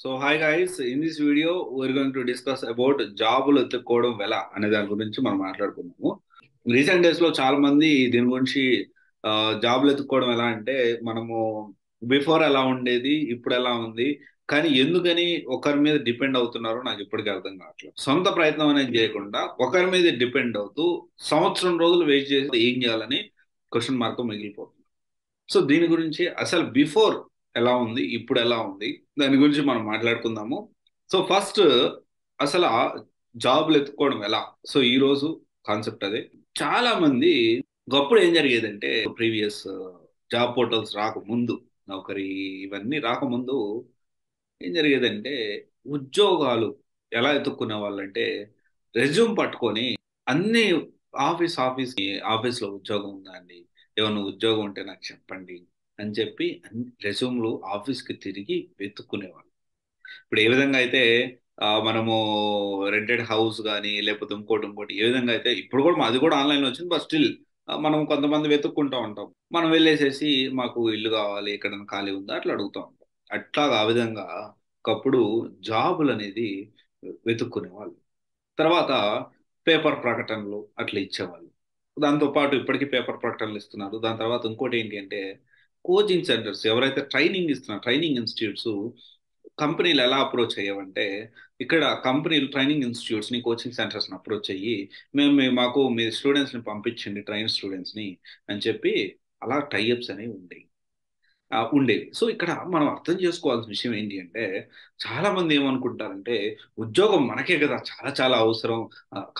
So hi guys, in this video we're going to discuss about జాబులు ఎత్తుక్కోవడం ఎలా అనే దాని గురించి మనం మాట్లాడుకుందాము. రీసెంట్ డేస్ లో చాలా మంది దీని గురించి జాబులు ఎత్తుక్కోవడం ఎలా అంటే మనము బిఫోర్ ఎలా ఉండేది, ఇప్పుడు ఎలా ఉంది, కానీ ఎందుకని ఒకరి మీద డిపెండ్ అవుతున్నారో నాకు ఇప్పటికీ అర్థం కావట్లేదు. సొంత ప్రయత్నం అనేది చేయకుండా ఒకరి మీద డిపెండ్ అవుతూ సంవత్సరం రోజులు వెయిట్ చేసి ఏం చేయాలని క్వశ్చన్ మార్క్ మిగిలిపోతుంది. సో దీని గురించి అసలు బిఫోర్ ఎలా ఉంది, ఇప్పుడు ఎలా ఉంది, దాని గురించి మనం మాట్లాడుకుందాము. సో ఫస్ట్ అసలు ఆ జాబ్లు ఎత్తుకోవడం ఎలా. సో ఈ రోజు కాన్సెప్ట్ అదే. చాలా మంది ఒకప్పుడు ఏం జరిగేదంటే ప్రీవియస్ జాబ్ పోర్టల్స్ రాకముందు, నౌకరీ ఇవన్నీ రాకముందు ఏం జరిగేదంటే ఉద్యోగాలు ఎలా ఎత్తుక్కునే వాళ్ళంటే రెజ్యూమ్ పట్టుకొని అన్ని ఆఫీస్లో ఉద్యోగం ఉందా అండి, ఏమన్నా ఉద్యోగం ఉంటే నాకు చెప్పండి అని చెప్పి అన్ని రెజ్యూమ్లు ఆఫీస్కి తిరిగి వెతుక్కునేవాళ్ళు. ఇప్పుడు ఏ విధంగా అయితే మనము రెంటెడ్ హౌస్ కానీ లేకపోతే ఇంకోటి ఏ విధంగా అయితే ఇప్పుడు కూడా అది కూడా ఆన్లైన్ వచ్చింది. బట్ స్టిల్ మనం కొంతమంది వెతుక్కుంటూ ఉంటాం. మనం వెళ్ళేసేసి మాకు ఇల్లు కావాలి, ఎక్కడైనా ఖాళీ ఉందా అట్లా అడుగుతూ ఉంటాం. అట్లాగా ఆ విధంగా ఒకప్పుడు జాబులు అనేది వెతుక్కునేవాళ్ళు. తర్వాత పేపర్ ప్రకటనలు అట్లా ఇచ్చేవాళ్ళు. దాంతో పాటు ఇప్పటికీ పేపర్ ప్రకటనలు ఇస్తున్నారు. దాని తర్వాత ఇంకోటి ఏంటి అంటే కోచింగ్ సెంటర్స్ ఎవరైతే ట్రైనింగ్ ఇస్తున్నారు, ట్రైనింగ్ ఇన్స్టిట్యూట్స్ కంపెనీలు ఎలా అప్రోచ్ అయ్యావంటే ఇక్కడ కంపెనీలు ట్రైనింగ్ ఇన్స్టిట్యూట్స్ ని, కోచింగ్ సెంటర్స్ ని అప్రోచ్ అయ్యి మాకు మీ స్టూడెంట్స్ ని పంపించండి, ట్రైన్ స్టూడెంట్స్ ని అని చెప్పి అలా టైఅప్స్ అనేవి ఉండేవి. ఉండేవి. సో ఇక్కడ మనం అర్థం చేసుకోవాల్సిన విషయం ఏంటి అంటే చాలా మంది ఏమనుకుంటారంటే ఉద్యోగం మనకే కదా చాలా చాలా అవసరం,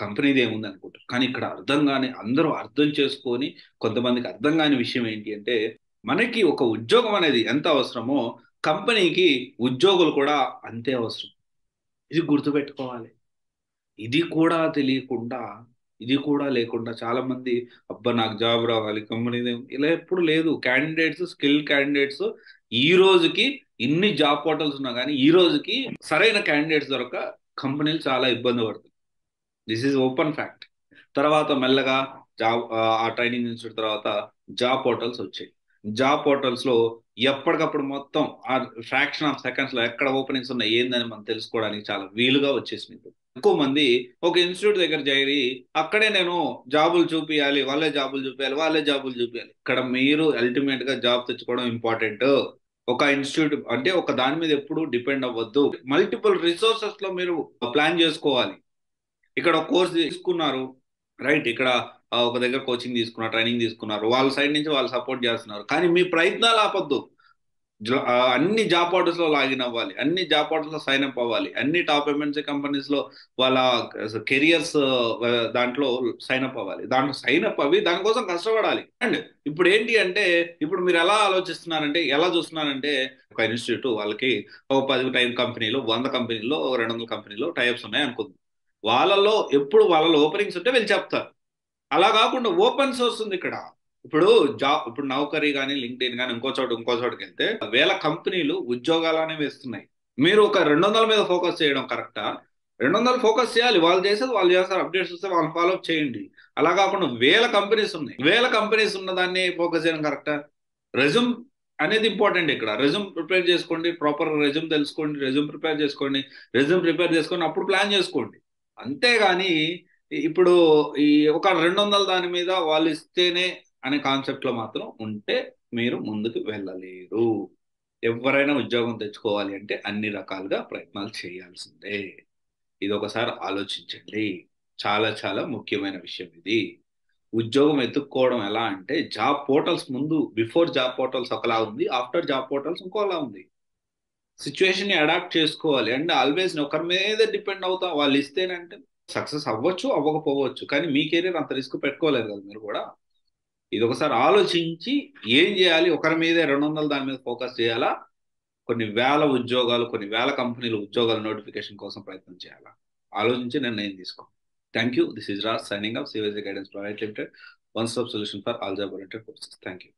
కంపెనీది ఏముంది అనుకుంటారు. కానీ ఇక్కడ అర్థం కాని, అందరూ అర్థం చేసుకొని, కొంతమందికి అర్థం కాని విషయం ఏంటి అంటే మనకి ఒక ఉద్యోగం అనేది ఎంత అవసరమో కంపెనీకి ఉద్యోగులు కూడా అంతే అవసరం. ఇది గుర్తుపెట్టుకోవాలి. ఇది కూడా తెలియకుండా, ఇది కూడా లేకుండా చాలా మంది అబ్బా నాకు జాబ్ రావాలి, కంపెనీ ఇలా ఎప్పుడు లేదు. క్యాండిడేట్స్, స్కిల్ క్యాండిడేట్స్ ఈ రోజుకి ఇన్ని జాబ్ పోర్టల్స్ ఉన్నా కానీ ఈ రోజుకి సరైన క్యాండిడేట్స్ దొరక కంపెనీలు చాలా ఇబ్బంది పడుతుంది. This is open fact. తర్వాత మెల్లగా ఆ ట్రైనింగ్ ఇన్స్టిట్యూట్ తర్వాత జాబ్ పోర్టల్స్ వచ్చాయి. జాబ్ పోర్టల్స్ లో ఎప్పటికప్పుడు మొత్తం ఆ ఫ్రాక్షన్ ఆఫ్ సెకండ్స్ లో ఎక్కడ ఓపెనింగ్స్ ఉన్నాయి ఏందని మనం తెలుసుకోవడానికి చాలా వీలుగా వచ్చేసింది. ఎక్కువ మంది ఒక ఇన్స్టిట్యూట్ దగ్గర చేరి అక్కడే నేను జాబులు చూపియాలి, వాళ్ళే జాబులు చూపించాలి. ఇక్కడ మీరు అల్టిమేట్ గా జాబ్ తెచ్చుకోవడం ఇంపార్టెంట్. ఒక ఇన్స్టిట్యూట్ అంటే ఒక దాని మీద ఎప్పుడు డిపెండ్ అవ్వద్దు. మల్టిపుల్ రిసోర్సెస్ లో మీరు ప్లాన్ చేసుకోవాలి. ఇక్కడ ఒక కోర్స్ తీసుకున్నారు, రైట్, ఇక్కడ ఒక దగ్గర కోచింగ్ తీసుకున్నారు, ట్రైనింగ్ తీసుకున్నారు, వాళ్ళ సైడ్ నుంచి వాళ్ళు సపోర్ట్ చేస్తున్నారు, కానీ మీ ప్రయత్నాలు ఆపొద్దు. అన్ని జాబ్ పోర్టల్స్ లో లాగిన్ అవ్వాలి, అన్ని జాబ్ పోర్టల్స్ లో సైన్ అప్ అవ్వాలి, అన్ని టాప్ ఎంఎన్సీ కంపెనీస్ లో వాళ్ళ కెరియర్స్ దాంట్లో సైన్ అప్ అవ్వాలి, దాంట్లో సైన్ అప్ అవి దానికోసం కష్టపడాలి. అండ్ ఇప్పుడు ఏంటి అంటే ఇప్పుడు మీరు ఎలా ఆలోచిస్తున్నారంటే, ఎలా చూస్తున్నారంటే ఒక ఇన్స్టిట్యూట్ వాళ్ళకి ఒక 10 కంపెనీలు, 100 కంపెనీలో, 200 కంపెనీలో టైప్స్ ఉన్నాయి అనుకుందాం. వాళ్ళలో ఓపెనింగ్స్ ఉంటే వీళ్ళు చెప్తారు. అలా కాకుండా ఓపెన్ సోర్స్ ఉంది ఇక్కడ. ఇప్పుడు ఇప్పుడు నౌకరీ కానీ, లింక్డ్ఇన్ కానీ, ఇంకో చోటుకి వెళ్తే వేల కంపెనీలు ఉద్యోగాలనే వేస్తున్నాయి. మీరు ఒక 200 మీద ఫోకస్ చేయడం కరెక్టా? 200 ఫోకస్ చేయాలి, వాళ్ళు చేసేది వాళ్ళు చేస్తారు, అప్డేట్స్ వస్తే వాళ్ళు ఫాలో అప్ చేయండి. అలా కాకుండా వేల కంపెనీస్ ఉన్నాయి, వేల కంపెనీస్ ఉన్న దాన్ని ఫోకస్ చేయడం కరెక్టా? రెజ్యూమ్ అనేది ఇంపార్టెంట్ ఇక్కడ. రెజ్యూమ్ ప్రిపేర్ చేసుకోండి, ప్రాపర్ రెజ్యూమ్ తెలుసుకోండి, రెజ్యూమ్ ప్రిపేర్ చేసుకొని అప్పుడు ప్లాన్ చేసుకోండి. అంతేగాని ఇప్పుడు ఈ ఒక 200 దాని మీద వాళ్ళు ఇస్తేనే అనే కాన్సెప్ట్ లో మాత్రం ఉంటే మీరు ముందుకు వెళ్ళలేరు. ఎవరైనా ఉద్యోగం తెచ్చుకోవాలి అంటే అన్ని రకాలుగా ప్రయత్నాలు చేయాల్సిందే. ఇది ఒకసారి ఆలోచించండి. చాలా చాలా ముఖ్యమైన విషయం ఇది. ఉద్యోగం ఎత్తుక్కోవడం ఎలా అంటే జాబ్ పోర్టల్స్ ముందు, బిఫోర్ జాబ్ పోర్టల్స్ ఒకలా ఉంది, ఆఫ్టర్ జాబ్ పోర్టల్స్ ఇంకోలా ఉంది. సిచ్యువేషన్ ని అడాప్ట్ చేసుకోవాలి. అండ్ ఆల్వేస్ ఒకరి మీద డిపెండ్ అవుతాం, వాళ్ళు ఇస్తేనంటే సక్సెస్ అవ్వచ్చు, అవ్వకపోవచ్చు, కానీ మీ కెరీర్ అంత రిస్క్ పెట్టుకోలేదు కదా మీరు కూడా. ఇది ఒకసారి ఆలోచించి ఏం చేయాలి, ఒకరి మీదే 200 దాని మీద ఫోకస్ చేయాలా, కొన్ని వేల ఉద్యోగాలు, కొన్ని వేల కంపెనీలు ఉద్యోగాల నోటిఫికేషన్ కోసం ప్రయత్నం చేయాలా, ఆలోచించి నిర్ణయం తీసుకో. Thank you. This is Raj signing off CVG guidance private limited, one stop solution for all job oriented courses. Thank you.